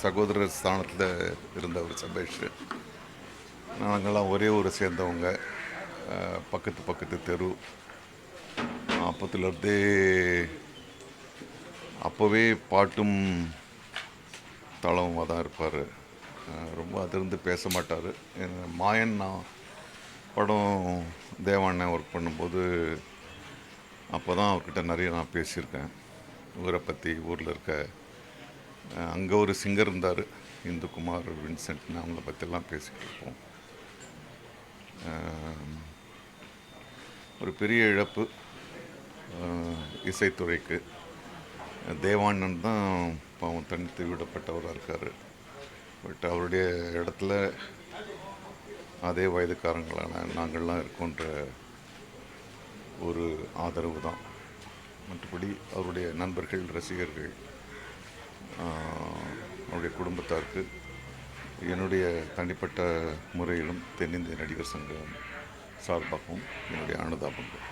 சகோதரர் ஸ்தானத்தில் இருந்தவர் சபேஷ். நாங்கள்லாம் ஒரே ஊரை சேர்ந்தவங்க, பக்கத்து பக்கத்து தெரு. அப்போத்துலேருந்தே அப்போவே பாட்டும் தளமாக தான் இருப்பார். ரொம்ப அதிர்ந்து பேச மாட்டார். மாயன் நான் படம் தேவாண்ணன் ஒர்க் பண்ணும்போது அப்போ தான் அவர்கிட்ட நிறைய நான் பேசியிருக்கேன் ஊரை பற்றி. ஊரில் இருக்க அங்கே ஒரு சிங்கர் இருந்தார், இந்துகுமார் வின்சென்ட்னு, அவங்கள பற்றியெல்லாம் பேசிக்கிட்டு இருப்போம். ஒரு பெரிய இழப்பு இசைத்துறைக்கு. தேவாண்ணன் தான் பாவம் தனித்து விடப்பட்டவராக இருக்கார். பட் அவருடைய இடத்துல அதே வயதுக்காரங்களான நாங்கள்லாம் இருக்கோன்ற ஒரு ஆதரவு தான். மற்றபடி அவருடைய நண்பர்கள், ரசிகர்கள், அவருடைய குடும்பத்தாருக்கு என்னுடைய தனிப்பட்ட முறையிலும் தென்னிந்திய நடிகர் சங்கம் சார்பாகவும் என்னுடைய அனுதாபங்கள்.